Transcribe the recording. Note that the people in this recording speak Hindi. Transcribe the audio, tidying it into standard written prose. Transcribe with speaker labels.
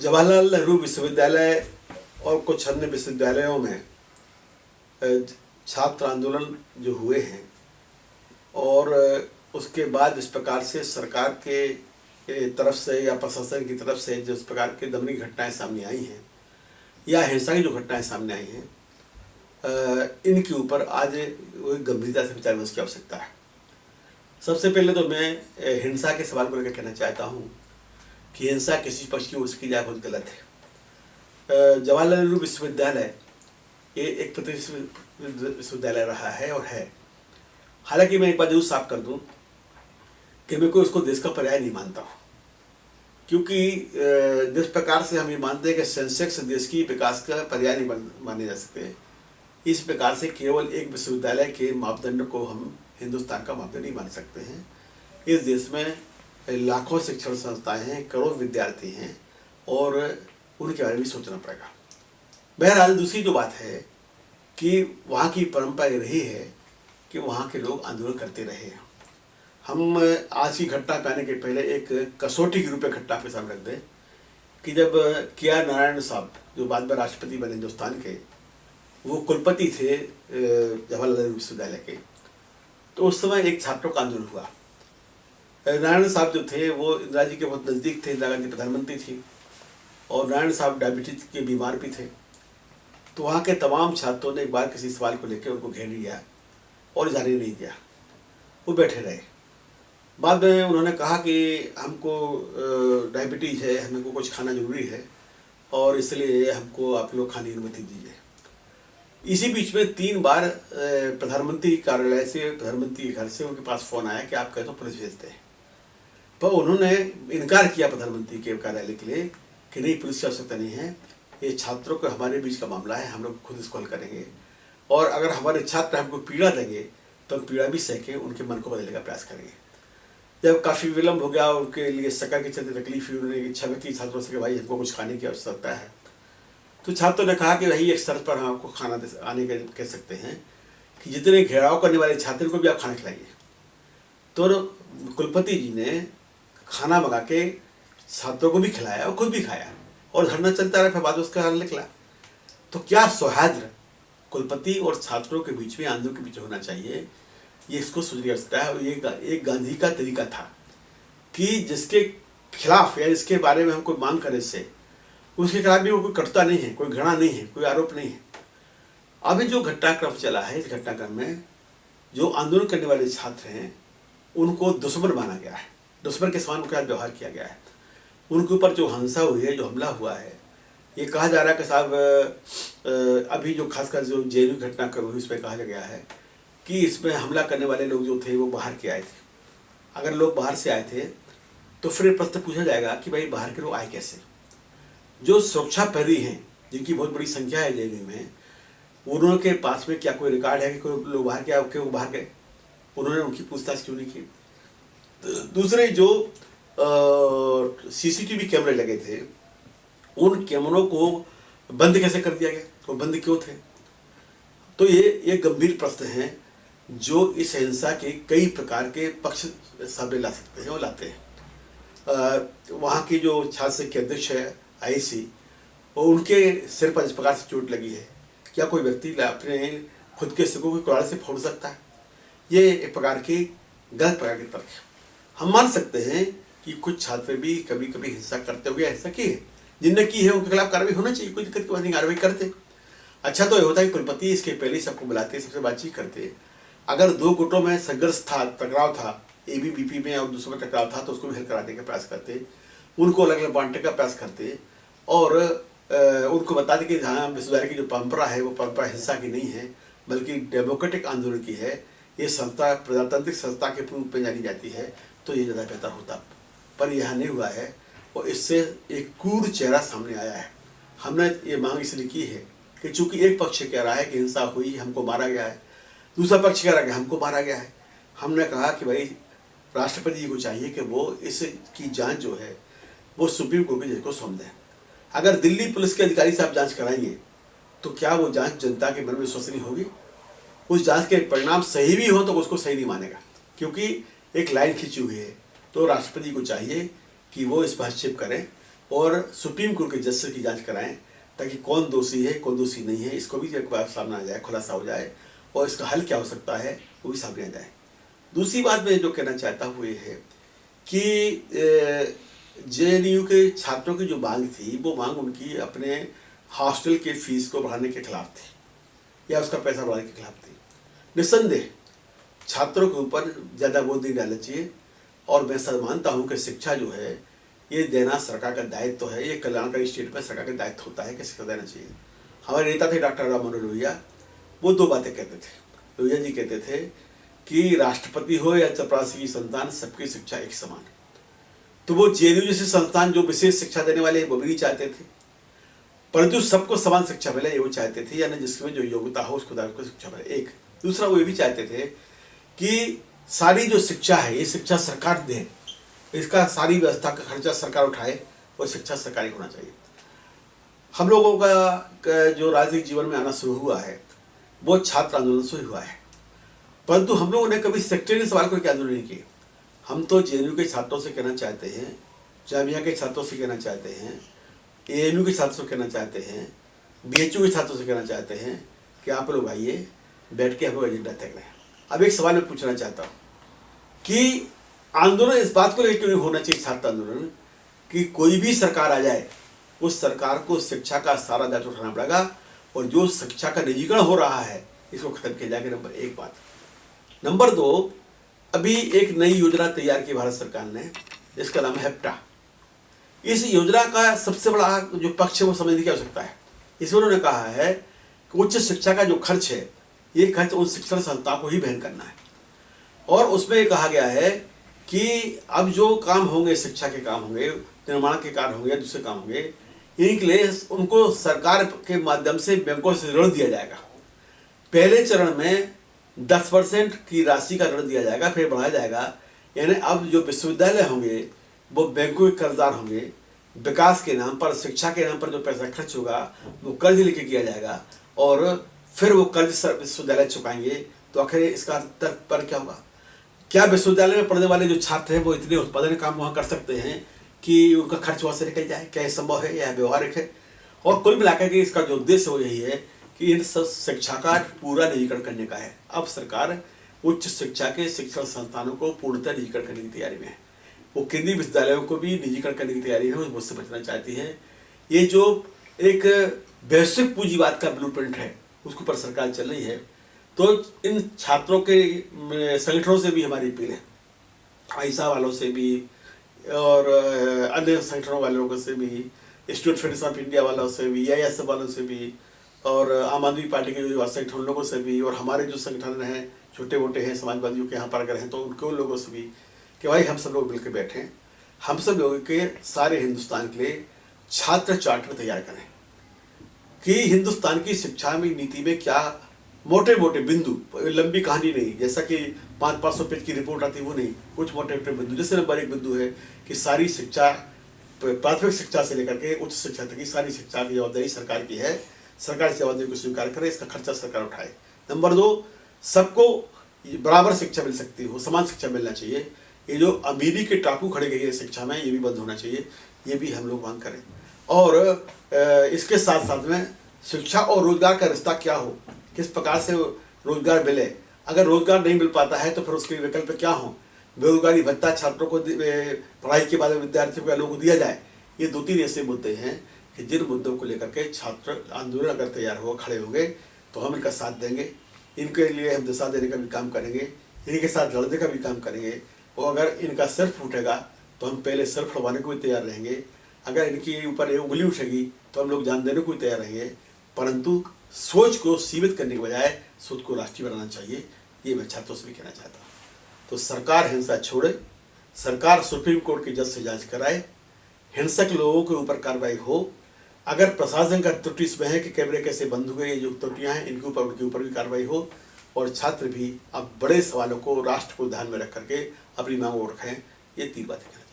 Speaker 1: जवाहरलाल नेहरू विश्वविद्यालय और कुछ अन्य विश्वविद्यालयों में छात्र आंदोलन जो हुए हैं और उसके बाद इस प्रकार से सरकार के तरफ से या प्रशासन की तरफ से जिस प्रकार की दमनी घटनाएं सामने आई हैं या हिंसा की जो घटनाएं सामने आई हैं, इनके ऊपर आज गंभीरता से विचार विमर्श की आवश्यकता है। सबसे पहले तो मैं हिंसा के सवाल को लेकर कहना चाहता हूँ कि हिंसा किसी पक्ष की ओर से की जाए बहुत गलत है। जवाहरलाल नेहरू विश्वविद्यालय ये एक प्रतिष्ठित विश्वविद्यालय रहा है और है। हालांकि मैं एक बात जरूर साफ कर दूं कि मैं कोई उसको देश का पर्याय नहीं मानता हूँ, क्योंकि जिस प्रकार से हम ये मानते हैं कि सेंसेक्स देश की विकास का पर्याय नहीं माने जा सकते, इस प्रकार से केवल एक विश्वविद्यालय के मापदंड को हम हिंदुस्तान का मापदंड नहीं मान सकते हैं। इस देश में लाखों शिक्षण संस्थाएं हैं, करोड़ विद्यार्थी हैं और उनके बारे में सोचना पड़ेगा। बहरहाल दूसरी जो बात है कि वहाँ की परंपरा ये रही है कि वहाँ के लोग आंदोलन करते रहे हैं। हम आज की घटना पे आने के पहले एक कसौटी के रूप में घटना पे सामने रख दें कि जब के.आर. नारायण साहब जो बाद में राष्ट्रपति बने हिंदुस्तान के, वो कुलपति थे जवाहरलाल नेहरू विश्वविद्यालय के, तो उस समय एक छात्रों का आंदोलन हुआ। नारायण साहब जो थे वो इंदिरा जी के बहुत नज़दीक थे, इंदिरा गांधी प्रधानमंत्री थी और नारायण साहब डायबिटीज के बीमार भी थे। तो वहाँ के तमाम छात्रों ने एक बार किसी सवाल को लेकर उनको घेर लिया और जारी नहीं दिया, वो बैठे रहे। बाद में उन्होंने कहा कि हमको डायबिटीज़ है, हमको कुछ खाना जरूरी है और इसलिए हमको आप लोग खाने की अनुमति दीजिए। इसी बीच में 3 बार प्रधानमंत्री कार्यालय से, प्रधानमंत्री के घर से उनके पास फ़ोन आया कि आप कहें तो पुलिस भेजते हैं, पर उन्होंने इनकार किया प्रधानमंत्री के कार्यालय के लिए कि नहीं, पुलिस की आवश्यकता नहीं है, ये छात्रों के हमारे बीच का मामला है, हम लोग खुद इसको हल करेंगे और अगर हमारे छात्र हमको पीड़ा देंगे तो हम पीड़ा भी सह के उनके मन को बदलने का प्रयास करेंगे। जब काफ़ी विलम्ब हो गया, उनके लिए शक्कर के चलते तकलीफ हुई, उन्होंने इच्छा व्यक्त की छात्रों से कि भाई हमको कुछ खाने की आवश्यकता है। तो छात्रों ने कहा कि भाई एक शर्त पर हम आपको खाना आने के कह सकते हैं कि जितने घेराव करने वाले छात्र को भी आप खाना खिलाइए। तो कुलपति जी ने खाना मंगा के छात्रों को भी खिलाया और खुद भी खाया और धरना चलता रहा, फिर बाद उसका हल निकला। तो क्या सौहार्द कुलपति और छात्रों के बीच में, आंदोलन के बीच होना चाहिए, ये इसको सुधरी सकता है। और ये एक गांधी का तरीका था कि जिसके खिलाफ या जिसके बारे में हम कोई मांग करें से उसके खिलाफ भी कोई कटुता नहीं है, कोई घृणा नहीं है, कोई आरोप नहीं है। अभी जो घटनाक्रम चला है, इस घटनाक्रम में जो आंदोलन करने वाले छात्र हैं उनको दुश्मन माना गया है, दुश्मन के समान उनके साथ व्यवहार किया गया है। उनके ऊपर जो हिंसा हुई है, जो हमला हुआ है, ये कहा जा रहा है कि साहब अभी जो खासकर जो जेएनयू घटनाक्रम हुई इसमें कहा गया है कि इसमें हमला करने वाले लोग जो थे वो बाहर के आए थे। अगर लोग बाहर से आए थे तो फिर प्रश्न पूछा जाएगा कि भाई बाहर के लोग आए कैसे। जो सुरक्षा प्रहरी हैं जिनकी बहुत बड़ी संख्या है जेएनयू में, उन्होंने पास में क्या कोई रिकॉर्ड है कि कोई लोग बाहर के आए, वो बाहर गए? उन्होंने उनकी पूछताछ क्यों नहीं की? दूसरे जो सीसीटीवी कैमरे लगे थे, उन कैमरों को बंद कैसे कर दिया गया? वो बंद क्यों थे? तो ये गंभीर प्रश्न हैं जो इस हिंसा के कई प्रकार के पक्ष सामने ला सकते हैं और लाते हैं। वहाँ की जो छात्र संघ के अध्यक्ष है आईसी, और उनके सिर पर इस प्रकार से चोट लगी है, क्या कोई व्यक्ति अपने खुद के सिर को कोई कुल्हाड़ी से फोड़ सकता है? ये एक प्रकार की गलत प्रकार के तर्क है। हम मान सकते हैं कि कुछ छात्र भी कभी कभी हिंसा करते हुए हिंसा की है, जिनने की है उनके खिलाफ कार्रवाई होना चाहिए, कोई दिक्कत की बात नहीं, कार्रवाई करते। अच्छा तो ये होता है कि कुलपति इसके पहले सबको बुलाते, सबसे बातचीत करते। अगर 2 गुटों में संघर्ष था, टकराव था, एबीवीपी में और दूसरों में टकराव था, तो उसको भी हल कराने का प्रयास करते, उनको अलग अलग बांटने का प्रयास करते और उनको बताते कि हाँ, विश्वविद्यालय की जो परंपरा है वो परंपरा हिंसा की नहीं है बल्कि डेमोक्रेटिक आंदोलन की है, ये संस्था प्रजातांत्रिक संस्था के रूप में जानी जाती है, तो ये ज़्यादा बेहतर होता। पर यह नहीं हुआ है और इससे एक क्रूर चेहरा सामने आया है। हमने ये मांग इसलिए की है कि चूंकि एक पक्ष कह रहा है कि हिंसा हुई, हमको मारा गया है, दूसरा पक्ष कह रहा है कि हमको मारा गया है। हमने कहा कि भाई राष्ट्रपति जी को चाहिए कि वो इसकी जांच जो है वो सुप्रीम कोर्ट के जज को सौंप दें। अगर दिल्ली पुलिस के अधिकारी साहब जांच कराएंगे तो क्या वो जांच जनता के मन में विश्वसनीय होगी? उस जांच के परिणाम सही भी हो तो उसको सही नहीं मानेगा, क्योंकि एक लाइन खींची हुई है। तो राष्ट्रपति को चाहिए कि वो इस पर हस्तक्षेप करें और सुप्रीम कोर्ट के जज से की जांच कराएं, ताकि कौन दोषी है कौन दोषी नहीं है इसको भी एक बार सामने आ जाए, खुलासा हो जाए, और इसका हल क्या हो सकता है वो भी सामने आ जाए। दूसरी बात मैं जो कहना चाहता हूँ ये है कि JNU के छात्रों की जो मांग थी, वो मांग उनकी अपने हॉस्टल के फीस को बढ़ाने के खिलाफ थी या उसका पैसा बढ़ाने के खिलाफ थी। निस्संदेह छात्रों के ऊपर ज़्यादा बोझ नहीं डालना चाहिए, और मैं सर मानता हूँ कि शिक्षा जो है ये देना सरकार का दायित्व तो है, ये कल्याणकारी स्टेट में सरकार का दायित्व होता है कि शिक्षा देना चाहिए। हमारे नेता थे डॉक्टर राम मनोहर लोहिया, वो दो बातें कहते थे। लोहिया जी कहते थे कि राष्ट्रपति हो या चपरासी की संतान, सबकी शिक्षा एक समान। तो वो JNU जैसे संस्थान जो विशेष शिक्षा देने वाले वो भी नहीं चाहते थे, परंतु सबको समान शिक्षा मिले ये वो चाहते थे, यानी जिसमें जो योग्यता हो उसको शिक्षा मिले। एक दूसरा वो ये भी चाहते थे कि सारी जो शिक्षा है ये शिक्षा सरकार दे, इसका सारी व्यवस्था का खर्चा सरकार उठाए, और शिक्षा सरकारी होना चाहिए। हम लोगों का जो राजनीतिक जीवन में आना शुरू हुआ है वो छात्र आंदोलन से हुआ है, परंतु हम लोगों ने कभी सेक्टरियल सवाल को क्या आंदोलन नहीं किए। हम तो JNU के छात्रों से कहना चाहते हैं, जामिया के छात्रों से कहना चाहते हैं, ANU के छात्रों से कहना चाहते हैं, BHU के छात्रों से कहना चाहते हैं कि आप लोग आइए, बैठ के हम लोग एजेंडा तय करें। अब एक सवाल मैं पूछना चाहता हूँ कि आंदोलन इस बात को लेकर क्यों नहीं होना चाहिए, छात्र आंदोलन, कि कोई भी सरकार आ जाए उस सरकार को शिक्षा का सारा दायित्व उठाना पड़ेगा, और जो शिक्षा का निजीकरण हो रहा है इसको खत्म किया जाएगा। नंबर एक बात। नंबर दो, अभी एक नई योजना तैयार की भारत सरकार ने, इसका नाम है हेप्टा। इस योजना का सबसे बड़ा जो पक्ष है वो समझने की आवश्यकता है। इसमें उन्होंने कहा है कि उच्च शिक्षा का जो खर्च है ये खर्च उन शिक्षण संस्थाओं को ही वहन करना है, और उसमें कहा गया है कि अब जो काम होंगे, शिक्षा के काम होंगे, निर्माण के कार्य होंगे, दूसरे काम होंगे, इनके लिए उनको सरकार के माध्यम से बैंकों से ऋण दिया जाएगा। पहले चरण में 10% की राशि का ऋण दिया जाएगा, फिर बढ़ाया जाएगा। यानी अब जो विश्वविद्यालय होंगे वो बैंकों के कर्जदार होंगे। विकास के नाम पर, शिक्षा के नाम पर जो पैसा खर्च होगा वो कर्ज लेके किया जाएगा, और फिर वो कर्ज विश्वविद्यालय चुकाएंगे। तो आखिर इसका तर्क पर क्या होगा? क्या विश्वविद्यालय में पढ़ने वाले जो छात्र हैं वो इतने उत्पादन काम वहाँ कर सकते हैं कि उनका खर्च वहाँ से निकल जाए? क्या ये संभव है? यह व्यवहारिक है? और कुल मिलाकर के इसका जो उद्देश्य वो यही है कि इन सब शिक्षा का पूरा निजीकरण करने का है। अब सरकार उच्च शिक्षा के शिक्षण संस्थानों को पूर्णतः निजीकरण करने की तैयारी में है। वो केंद्रीय विश्वविद्यालयों को भी निजीकरण करने की तैयारी है, उससे बचना चाहती है। ये जो एक वैश्विक पूंजीवाद का ब्लूप्रिंट है उसके ऊपर सरकार चल रही है। तो इन छात्रों के संगठनों से भी हमारी अपील है, आइसा वालों से भी और अन्य संगठनों वालों से भी, स्टूडेंट फेडरेशन ऑफ इंडिया वालों से भी, AISF वालों से भी, और आम आदमी पार्टी के जो संगठन लोगों से भी, और हमारे जो संगठन हैं छोटे मोटे हैं समाजवादियों के यहाँ पर अगर हैं तो उनके लोगों से भी, कि भाई हम सब लोग मिलकर बैठें, हम सब लोगों के सारे हिंदुस्तान के लिए छात्र चार्टर तैयार करें कि हिंदुस्तान की शिक्षा में नीति में क्या मोटे मोटे बिंदु, लंबी कहानी नहीं, जैसा कि 500 पेज की रिपोर्ट आती है वो नहीं, कुछ मोटे मोटे बिंदु। जैसे नंबर एक बिंदु है कि सारी शिक्षा, प्राथमिक शिक्षा से लेकर के उच्च शिक्षा तक की सारी शिक्षा की जवाबदारी सरकार की है, सरकार इस जवाबदारी को स्वीकार करे, इसका खर्चा सरकार उठाए। नंबर दो, सबको बराबर शिक्षा मिल सकती हो, समान शिक्षा मिलना चाहिए। ये जो अमीरी के टापू खड़े गए हैं शिक्षा में, ये भी बंद होना चाहिए, ये भी हम लोग मांग करें। और इसके साथ साथ में शिक्षा और रोजगार का रिश्ता क्या हो, किस प्रकार से रोजगार मिले। अगर रोजगार नहीं मिल पाता है तो फिर उसके विकल्प क्या हो? बेरोजगारी भत्ता छात्रों को पढ़ाई के बाद विद्यार्थियों को लोगों को दिया जाए। ये 2-3 ऐसे मुद्दे हैं कि जिन मुद्दों को लेकर के छात्र आंदोलन अगर तैयार हो, खड़े होंगे तो हम इनका साथ देंगे, इनके लिए हम दिशा देने का भी काम करेंगे, इनके साथ लड़ने का भी काम करेंगे। और अगर इनका सिर फूटेगा तो हम पहले सिर फुड़वाने को भी तैयार रहेंगे। अगर इनके ऊपर उंगली उठेगी तो हम लोग जान देने को भी तैयार रहेंगे। परंतु सोच को सीमित करने के बजाय सोच को राष्ट्रीय बनाना चाहिए, ये मैं छात्रों से भी कहना चाहता हूँ। तो सरकार हिंसा छोड़े, सरकार सुप्रीम कोर्ट की जज से जांच कराए, हिंसक लोगों के ऊपर कार्रवाई हो। अगर प्रशासन का त्रुटि इसमें है कि कैमरे कैसे बंद हुए, ये जो त्रुटियाँ हैं इनके ऊपर, उनके ऊपर भी कार्रवाई हो। और छात्र भी अब बड़े सवालों को, राष्ट्र को ध्यान में रख करके अपनी मांगों को रखें। ये 3 बातें करें।